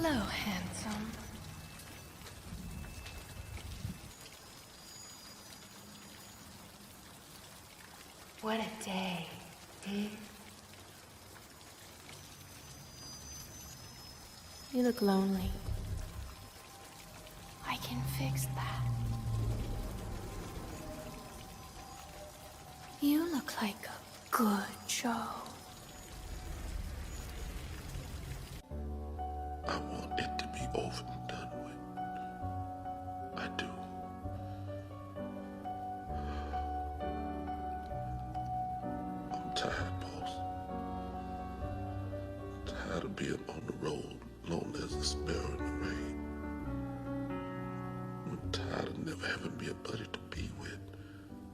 Hello, handsome. What a day, hmm? You look lonely. I can fix that. You look like a good Joe. I want it to be over and done with. I do. I'm tired, boss. Tired of being on the road, lonely as a sparrow in the rain. I'm tired of never having me a buddy to be with,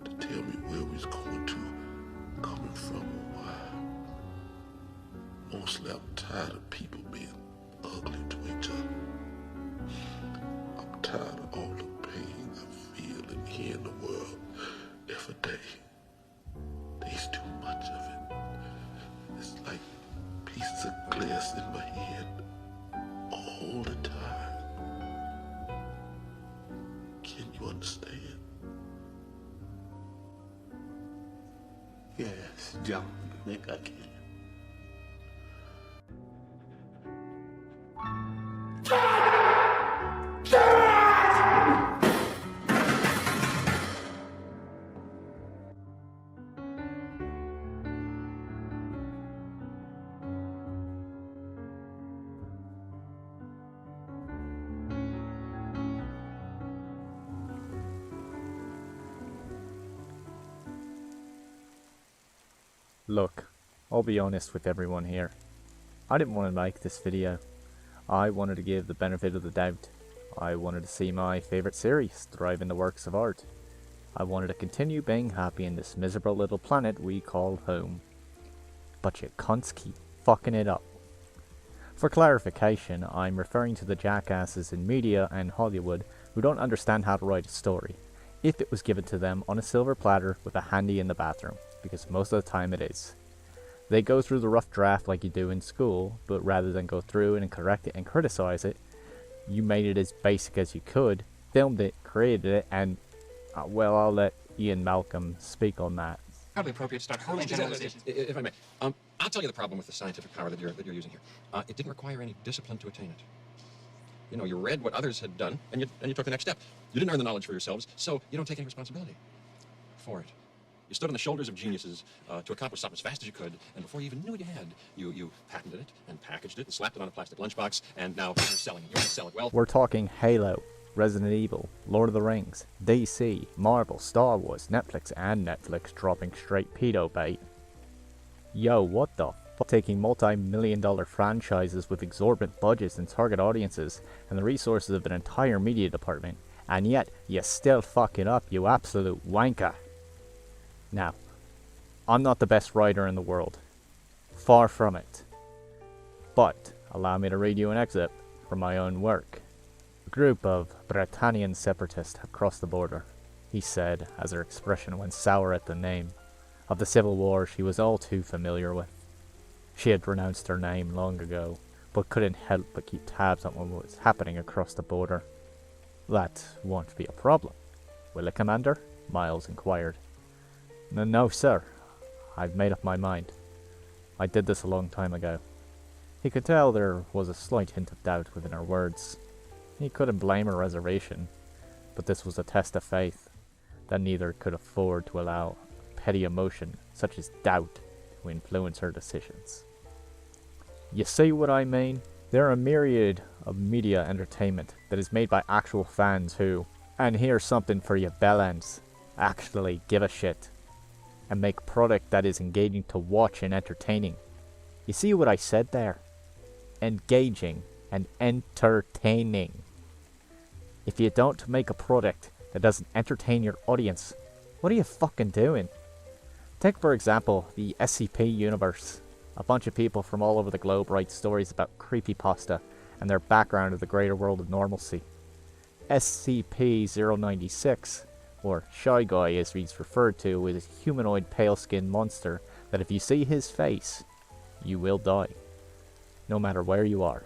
to tell me where we was going to, coming from, or why. Mostly I'm tired of people being ugly to each other. I'm tired of all the pain I feel and hear in the world every day. There's too much of it. It's like pieces of glass in my head all the time. Can you understand? Yes, John, I think I can. Look, I'll be honest with everyone here. I didn't want to make this video. I wanted to give the benefit of the doubt. I wanted to see my favourite series thrive in the works of art. I wanted to continue being happy in this miserable little planet we call home. But you cunts keep fucking it up. For clarification, I'm referring to the jackasses in media and Hollywood who don't understand how to write a story, if it was given to them on a silver platter with a handy in the bathroom, because most of the time it is. They go through the rough draft like you do in school, but rather than go through it and correct it and criticize it, you made it as basic as you could, filmed it, created it, and, well, I'll let Ian Malcolm speak on that. Probably appropriate to start hurling generalizations. If I may, I'll tell you the problem with the scientific power that you're using here. It didn't require any discipline to attain it. You know, you read what others had done, and you took the next step. You didn't earn the knowledge for yourselves, so you don't take any responsibility for it. You stood on the shoulders of geniuses to accomplish something as fast as you could, and before you even knew what you had, you patented it and packaged it and slapped it on a plastic lunchbox, and now you're selling it. You're going to sell it. Well, We're talking Halo, Resident Evil, Lord of the Rings, DC, Marvel, Star Wars, Netflix, and Netflix dropping straight pedo bait. Yo, what the fuck? Taking multi-million-dollar franchises with exorbitant budgets and target audiences and the resources of an entire media department, and yet you still fuck it up, you absolute wanker. Now, I'm not the best writer in the world. Far from it. But, allow me to read you an excerpt from my own work. A group of Britannian separatists have crossed the border, he said, as her expression went sour at the name of the Civil War she was all too familiar with. She had renounced her name long ago, but couldn't help but keep tabs on what was happening across the border. That won't be a problem, will it, Commander? Miles inquired. No, sir. I've made up my mind. I did this a long time ago. He could tell there was a slight hint of doubt within her words. He couldn't blame her reservation, but this was a test of faith that neither could afford to allow petty emotion such as doubt to influence her decisions. You see what I mean? There are a myriad of media entertainment that is made by actual fans who, and here's something for you bellends, actually give a shit, and make product that is engaging to watch and entertaining. You see what I said there? Engaging and entertaining. If you don't make a product that doesn't entertain your audience, what are you fucking doing? Take for example the SCP universe. A bunch of people from all over the globe write stories about creepypasta and their background of the greater world of normalcy. SCP-096, or Shy Guy as he's referred to, is a humanoid pale-skinned monster that if you see his face, you will die, no matter where you are.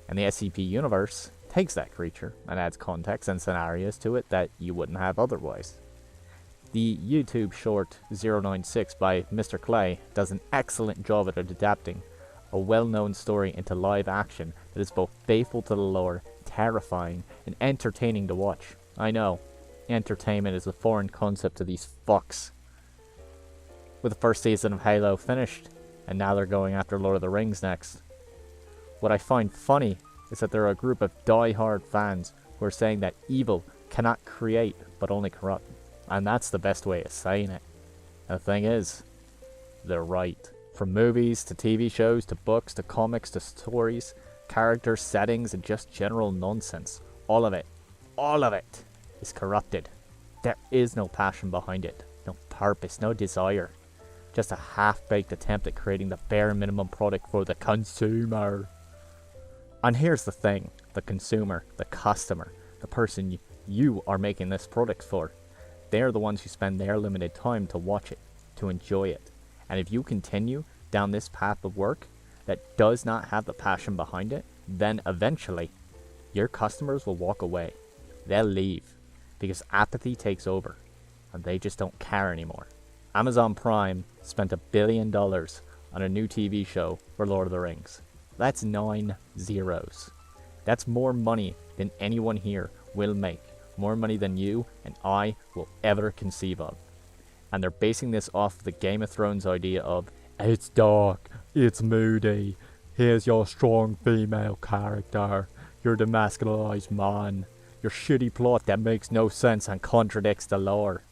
And the SCP universe takes that creature and adds context and scenarios to it that you wouldn't have otherwise. The YouTube short 096 by MrKlay does an excellent job at adapting a well-known story into live action that is both faithful to the lore, terrifying, and entertaining to watch. I know, entertainment is a foreign concept to these fucks. With the first season of Halo finished, and now they're going after Lord of the Rings next. What I find funny is that there are a group of die-hard fans who are saying that evil cannot create but only corrupt. And that's the best way of saying it. And the thing is, they're right. From movies to TV shows to books to comics to stories, characters, settings, and just general nonsense. All of it is corrupted. There is no passion behind it, no purpose, no desire. Just a half-baked attempt at creating the bare minimum product for the consumer. And here's the thing, the consumer, the customer, the person you are making this product for, they're the ones who spend their limited time to watch it, to enjoy it. And if you continue down this path of work that does not have the passion behind it, then eventually your customers will walk away. They'll leave because apathy takes over and they just don't care anymore. Amazon Prime spent $1 billion on a new TV show for Lord of the Rings. That's 9 zeros. That's more money than anyone here will make. More money than you and I will ever conceive of. And they're basing this off the Game of Thrones idea of, it's dark, it's moody, here's your strong female character, your demasculinized man, your shitty plot that makes no sense and contradicts the lore.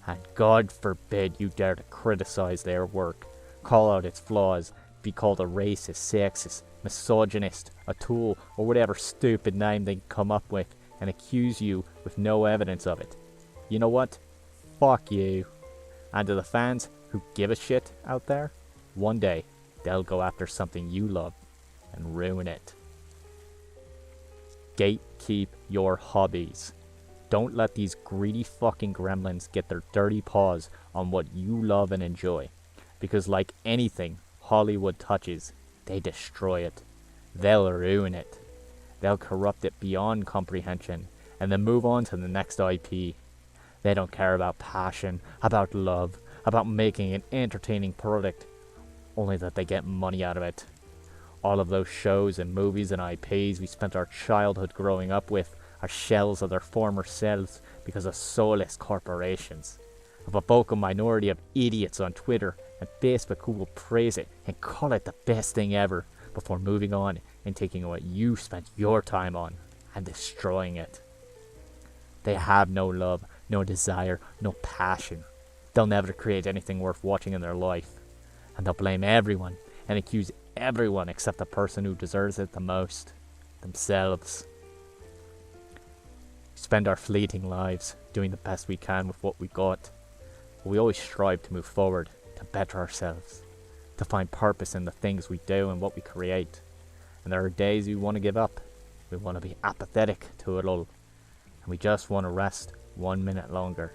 And God forbid you dare to criticize their work, call out its flaws, be called a racist, sexist, misogynist, a tool, or whatever stupid name they can come up with, and accuse you with no evidence of it. You know what? Fuck you. And to the fans who give a shit out there, one day they'll go after something you love and ruin it. Gatekeep your hobbies. Don't let these greedy fucking gremlins get their dirty paws on what you love and enjoy. Because like anything Hollywood touches, they destroy it. They'll ruin it. They'll corrupt it beyond comprehension and then move on to the next IP. They don't care about passion, about love, about making an entertaining product, only that they get money out of it. All of those shows and movies and IPs we spent our childhood growing up with are shells of their former selves because of soulless corporations. Of a vocal minority of idiots on Twitter and Facebook who will praise it and call it the best thing ever before moving on and taking what you spent your time on and destroying it. They have no love, no desire, no passion. They'll never create anything worth watching in their life. And they'll blame everyone and accuse everyone except the person who deserves it the most, themselves. We spend our fleeting lives doing the best we can with what we got. But we always strive to move forward, to better ourselves, to find purpose in the things we do and what we create. And there are days we want to give up. We want to be apathetic to it all. And we just want to rest 1 minute longer.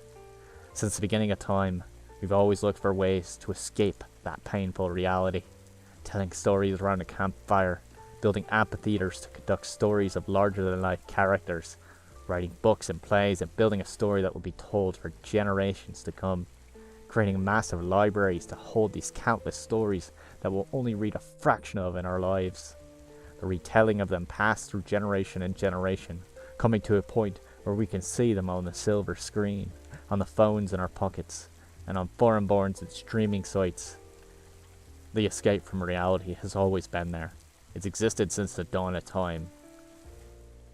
Since the beginning of time, we've always looked for ways to escape that painful reality. Telling stories around a campfire, building amphitheaters to conduct stories of larger-than-life characters, writing books and plays and building a story that will be told for generations to come, creating massive libraries to hold these countless stories that we'll only read a fraction of in our lives. The retelling of them passed through generation and generation, coming to a point where we can see them on the silver screen, on the phones in our pockets, and on foreign boards and streaming sites. The escape from reality has always been there. It's existed since the dawn of time.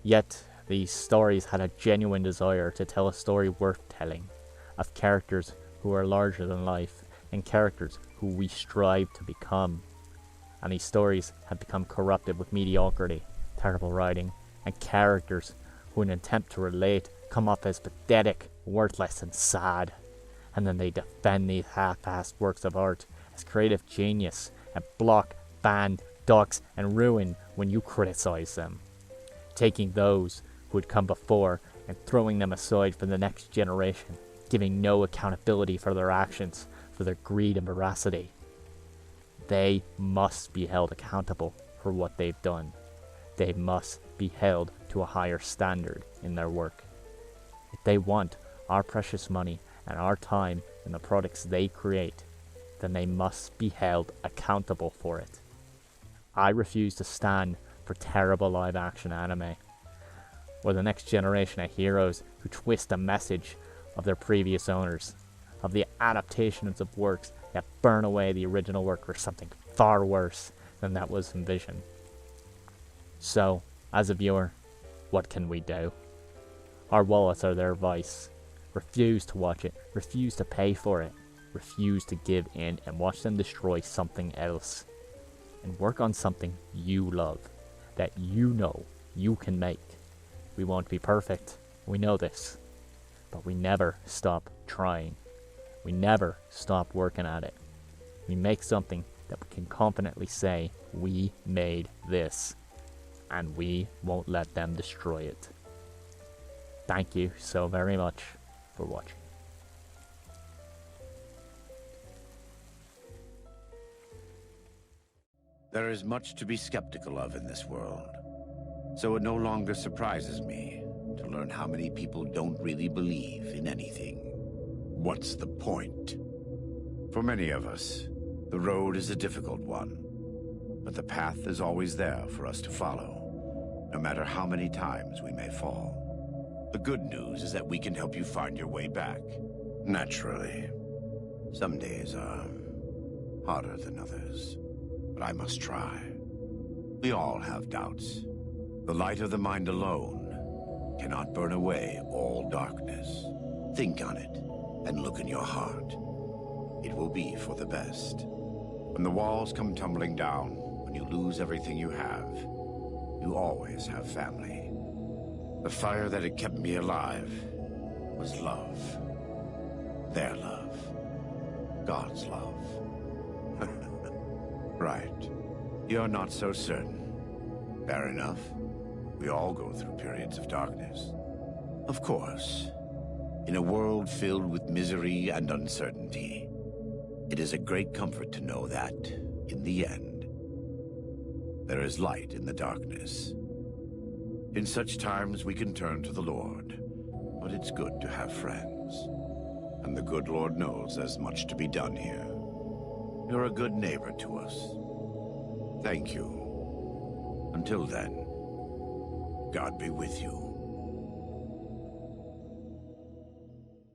Yet, these stories had a genuine desire to tell a story worth telling, of characters who are larger than life, and characters who we strive to become. And these stories have become corrupted with mediocrity, terrible writing, and characters who in an attempt to relate come off as pathetic, worthless, and sad. And then they defend these half-assed works of art as creative genius and block, ban, dox, and ruin when you criticize them. Taking those who had come before and throwing them aside for the next generation, giving no accountability for their actions, for their greed and veracity. They must be held accountable for what they've done. They must be held to a higher standard in their work. If they want our precious money and our time in the products they create, then they must be held accountable for it. I refuse to stand for terrible live-action anime, or the next generation of heroes who twist the message of their previous owners, of the adaptations of works that burn away the original work for something far worse than that was envisioned. So, as a viewer, what can we do? Our wallets are their vice. Refuse to watch it, refuse to pay for it, refuse to give in and watch them destroy something else. And work on something you love, that you know you can make. We won't be perfect, we know this, but we never stop trying. We never stop working at it. We make something that we can confidently say, we made this, and we won't let them destroy it. Thank you so very much for watching. There is much to be skeptical of in this world, so it no longer surprises me to learn how many people don't really believe in anything. What's the point? For many of us, the road is a difficult one, but the path is always there for us to follow, no matter how many times we may fall. The good news is that we can help you find your way back. Naturally, some days are harder than others, but I must try. We all have doubts. The light of the mind alone cannot burn away all darkness. Think on it and look in your heart. It will be for the best. When the walls come tumbling down, when you lose everything you have, you always have family. The fire that had kept me alive was love. Their love. God's love. Right. You're not so certain. Fair enough. We all go through periods of darkness. Of course. In a world filled with misery and uncertainty, it is a great comfort to know that, in the end, there is light in the darkness. In such times we can turn to the Lord, but it's good to have friends. And the good Lord knows there's much to be done here. You're a good neighbor to us. Thank you. Until then, God be with you.